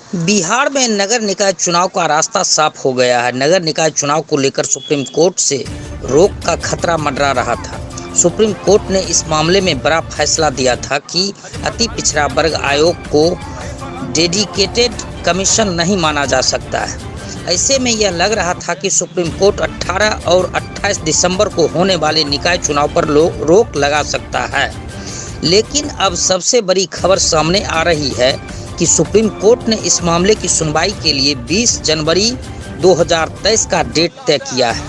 बिहार में नगर निकाय चुनाव का रास्ता साफ हो गया है। नगर निकाय चुनाव को लेकर सुप्रीम कोर्ट से रोक का खतरा मंडरा रहा था। सुप्रीम कोर्ट ने इस मामले में बड़ा फैसला दिया था कि अति पिछड़ा वर्ग आयोग को डेडिकेटेड कमीशन नहीं माना जा सकता है। ऐसे में यह लग रहा था कि सुप्रीम कोर्ट 18 और 28 दिसंबर को होने वाले निकाय चुनाव पर रोक लगा सकता है। लेकिन अब सबसे बड़ी खबर सामने आ रही है कि सुप्रीम कोर्ट ने इस मामले की सुनवाई के लिए 20 जनवरी 2023 का डेट तय किया है।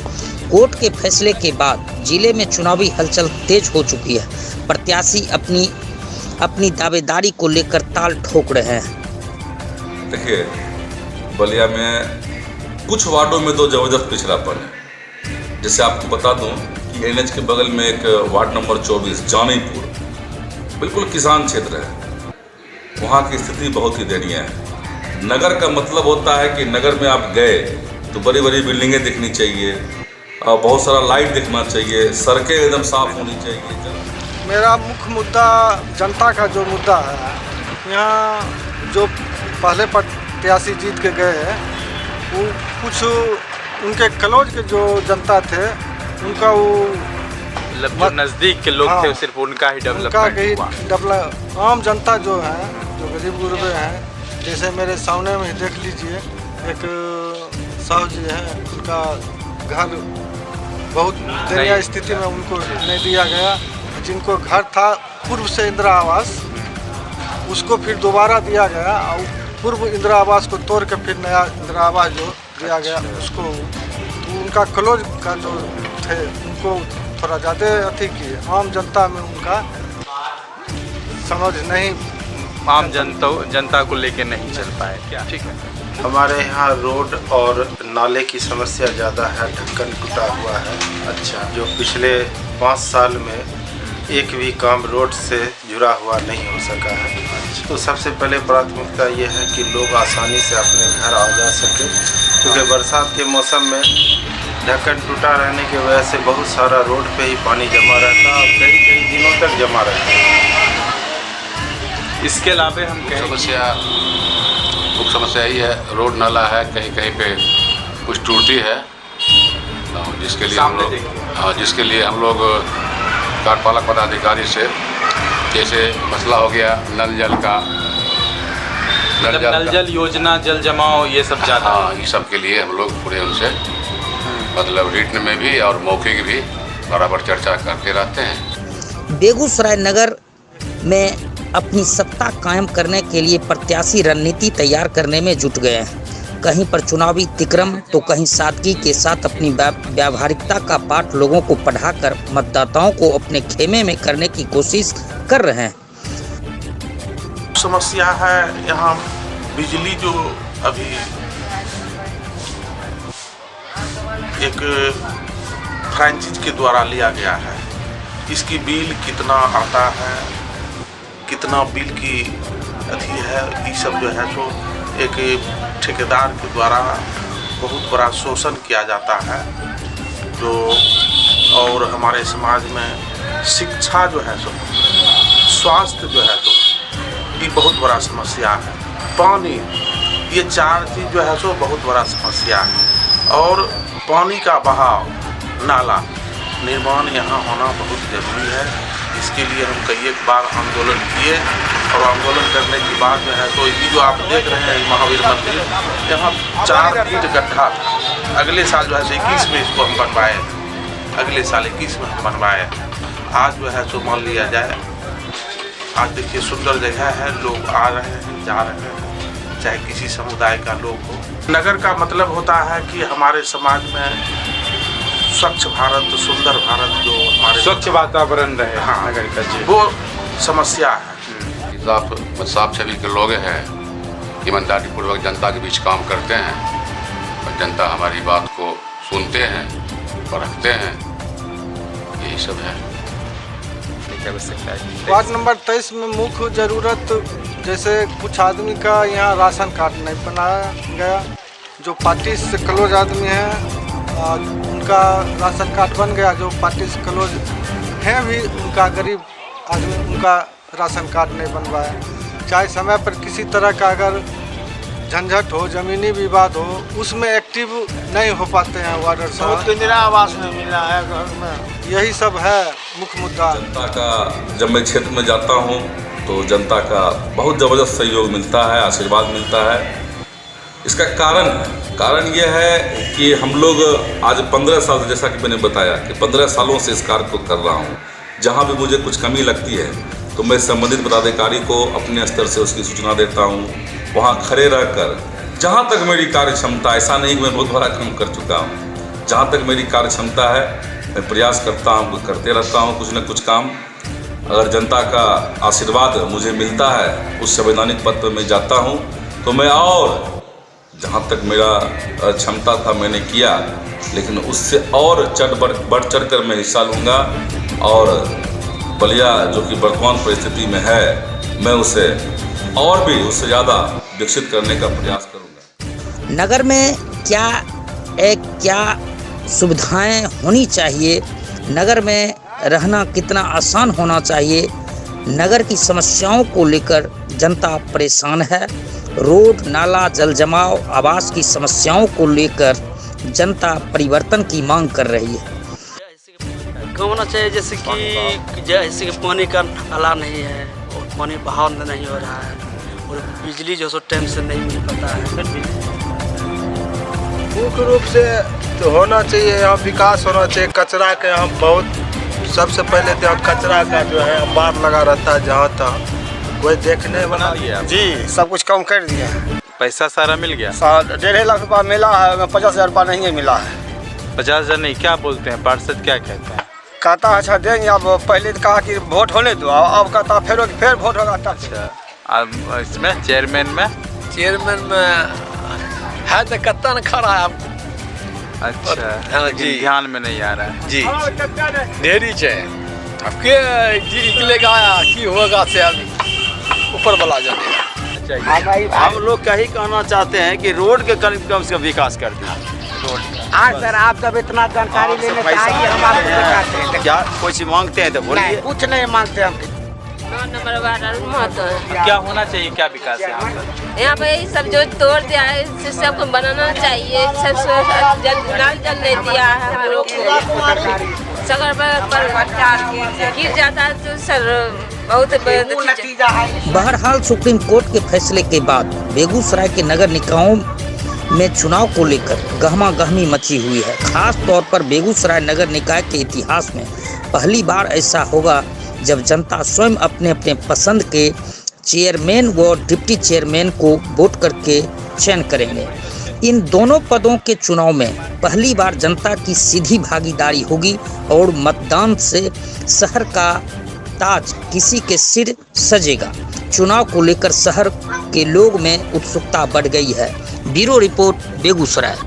कोर्ट के फैसले के बाद जिले में चुनावी हलचल तेज हो चुकी है। प्रत्याशी अपनी दावेदारी को लेकर ताल ठोक रहे हैं। देखिए, बलिया में कुछ वार्डों में तो जबरदस्त पिछड़ापन है। जैसे आपको बता दूं कि एनएच के बगल में एक वार्ड नंबर 24 जानीपुर बिल्कुल किसान क्षेत्र है। वहाँ की स्थिति बहुत ही दयनीय है। नगर का मतलब होता है कि नगर में आप गए तो बड़ी बड़ी बिल्डिंगें दिखनी चाहिए और बहुत सारा लाइट दिखना चाहिए, सड़कें एकदम साफ होनी चाहिए। मेरा मुख्य मुद्दा जनता का जो मुद्दा है, यहाँ जो पहले प्रत्याशी जीत के गए हैं वो कुछ उनके क्लोज के जो जनता थे उनका वो मतलब जो नज़दीक के लोग थे सिर्फ उनका ही डेवलपमेंट हुआ। आम जनता जो है, जो गरीब गुरबे हैं, जैसे मेरे सामने में देख लीजिए एक साहु जी है, उनका घर बहुत दयनीय स्थिति में उनको नहीं दिया गया। जिनको घर था पूर्व से इंदिरा आवास, उसको फिर दोबारा दिया गया और पूर्व इंदिरा आवास को तोड़ के फिर नया इंदिरा आवास जो दिया गया उसको, तो उनका क्लोज का जो थे उनको थोड़ा ज़्यादा अति किए। आम जनता में उनका समझ नहीं, आम जनता को लेके नहीं चल पाए क्या? ठीक है। हमारे यहाँ रोड और नाले की समस्या ज़्यादा है, ढक्कन टूटा हुआ है। अच्छा, जो पिछले 5 साल में एक भी काम रोड से जुड़ा हुआ नहीं हो सका है। अच्छा। तो सबसे पहले प्राथमिकता ये है कि लोग आसानी से अपने घर आ जा सके, क्योंकि बरसात के मौसम में ढक्कन टूटा रहने की वजह से बहुत सारा रोड पे ही पानी जमा रहता है और कई दिनों तक जमा रहता है। इसके अलावा हम मुख्य समस्या यही है, रोड नाला है, कहीं कहीं पे कुछ टूटी है, जिसके लिए हम लोग कार्यपालक पदाधिकारी से, जैसे मसला हो गया नल जल का, नल जल योजना, जल जमाव, ये सब ज़्यादा। हाँ, ये सब के लिए हम लोग पूरे उनसे मतलब रिटन में भी और मौखिक भी बराबर चर्चा करते रहते हैं। बेगूसराय नगर में अपनी सत्ता कायम करने के लिए प्रत्याशी रणनीति तैयार करने में जुट गए हैं। कहीं पर चुनावी तिक्रम तो कहीं सादगी के साथ अपनी व्यावहारिकता का पाठ लोगों को पढ़ाकर मतदाताओं को अपने खेमे में करने की कोशिश कर रहे हैं। समस्या है यहाँ बिजली, जो अभी एक फ्रेंचाइज के द्वारा लिया गया है, इसकी बिल कितना आता है, कितना बिल की अथी है, ये सब जो है तो एक ठेकेदार के द्वारा बहुत बड़ा शोषण किया जाता है। तो और हमारे समाज में शिक्षा जो है तो, स्वास्थ्य जो है तो ये बहुत बड़ा समस्या है। पानी, ये 4 चीज़ जो है सो बहुत बड़ा समस्या है। और पानी का बहाव, नाला निर्माण यहाँ होना बहुत ज़रूरी है। इसके लिए हम कई एक बार आंदोलन किए और आंदोलन करने के बाद जो है तो ये जो आप देख रहे हैं महावीर मंदिर, यहाँ 4 फीट गड्ढा था। अगले साल जो है 21 में इसको हम बनवाए, अगले साल 21 में हम बनवाए। आज जो है तो मान लिया जाए, आज देखिए सुंदर जगह है, लोग आ रहे हैं, जा रहे हैं, चाहे किसी समुदाय का लोग हो। नगर का मतलब होता है कि हमारे समाज में स्वच्छ भारत, सुंदर भारत, जो हमारे स्वच्छ वातावरण रहे। हाँ, नगर का जी, वो समस्या है। साफ छवि के लोग हैं, ईमानदारी पूर्वक जनता के बीच काम करते हैं और जनता हमारी बात को सुनते हैं, परखते हैं, यही सब है। वार्ड नंबर 23 में मुख्य ज़रूरत, जैसे कुछ आदमी का यहाँ राशन कार्ड नहीं बनाया गया। जो पार्टी से क्लोज आदमी है उनका राशन कार्ड बन गया, जो पार्टी से क्लोज हैं भी उनका गरीब आदमी उनका राशन कार्ड नहीं बनवाया। चाहे समय पर किसी तरह का अगर झंझट हो, जमीनी विवाद हो, उसमें एक्टिव नहीं हो पाते हैं वार्डर साहब। इंदिरा आवास में मिला है घर में, यही सब है मुख्य मुद्दा। जनता का जब मैं क्षेत्र में जाता हूँ तो जनता का बहुत ज़बरदस्त सहयोग मिलता है, आशीर्वाद मिलता है। इसका कारण यह है कि हम लोग आज 15 साल से, जैसा कि मैंने बताया कि 15 सालों से इस कार्य को कर रहा हूँ। जहाँ भी मुझे कुछ कमी लगती है तो मैं संबंधित पदाधिकारी को अपने स्तर से उसकी सूचना देता हूँ। वहाँ खड़े रहकर जहाँ तक मेरी कार्य क्षमता, ऐसा नहीं कि मैं बहुत बड़ा काम कर चुका हूँ, जहाँ तक मेरी कार्य क्षमता है मैं प्रयास करता हूँ, करते रहता हूँ कुछ न कुछ काम। अगर जनता का आशीर्वाद मुझे मिलता है, उस संवैधानिक पद पर मैं जाता हूँ, तो मैं और जहाँ तक मेरा क्षमता था मैंने किया, लेकिन उससे और बढ़ चढ़ कर मैं हिस्सा लूँगा और बलिया जो कि वर्तमान परिस्थिति में है, मैं उसे और भी उससे ज़्यादा विकसित करने का प्रयास करूँगा। नगर में क्या सुविधाएं होनी चाहिए, नगर में रहना कितना आसान होना चाहिए, नगर की समस्याओं को लेकर जनता परेशान है। रोड, नाला, जल जमाव, आवास की समस्याओं को लेकर जनता परिवर्तन की मांग कर रही है। होना चाहिए जैसे कि पानी का नाला नहीं है और पानी बहाव नहीं हो रहा है और बिजली जो सो टाइम से नहीं मिल पाता है। मुख्य रूप से तो होना चाहिए यहाँ विकास होना चाहिए। कचरा के यहाँ बहुत सबसे पहले तो यहाँ कचरा का जो है अंबार लगा रहता है, जहाँ तक कोई देखने वाला जी सब कुछ कम कर दिया है। पैसा सारा मिल गया, 1.5 लाख रुपया मिला है, 50,000 रुपया नहीं मिला है। 50,000 नहीं, क्या बोलते हैं पार्षद, क्या कहते हैं? कहता अच्छा देंगे, अब पहले तो कहा कि वोट होने दो, अब कहता फिर वोट होगा। अच्छा, अब इसमें चेयरमैन में है तो कत्ता न खड़ा है आपको। अच्छा, लेकिन ध्यान में नहीं आ रहा है जी ढेरी है। अब के निकलेगा की होगा से अभी ऊपर वाला जानेगा। हम लोग कहीं कहना चाहते हैं कि रोड के कम से कम विकास कर दिया। हाँ सर, आप जब इतना जानकारी लेने चाहिए, हम आपको दिखाते हैं। क्या कुछ मांगते हैं तो बोलिए। कुछ नहीं मांगते हम। नंबर वार्ड क्या होना चाहिए, क्या विकास है यहाँ पर? यहाँ पे यही सब जो तोड़ दिया है, इसे सबको बनाना चाहिए। सब नल जल नहीं दिया है हम लोग को। सगर पर गिर जाता है तो सर बहुत बहरहाल सुप्रीम कोर्ट के फैसले के बाद बेगूसराय के नगर निकायों में चुनाव को लेकर गहमा गहमी मची हुई है। खास तौर पर बेगूसराय नगर निकाय के इतिहास में पहली बार ऐसा होगा जब जनता स्वयं अपने अपने पसंद के चेयरमैन व डिप्टी चेयरमैन को वोट करके चयन करेंगे। इन दोनों पदों के चुनाव में पहली बार जनता की सीधी भागीदारी होगी और मतदान से शहर का ताज किसी के सिर सजेगा। चुनाव को लेकर शहर के लोग में उत्सुकता बढ़ गई है। Bureau report, Begusarai.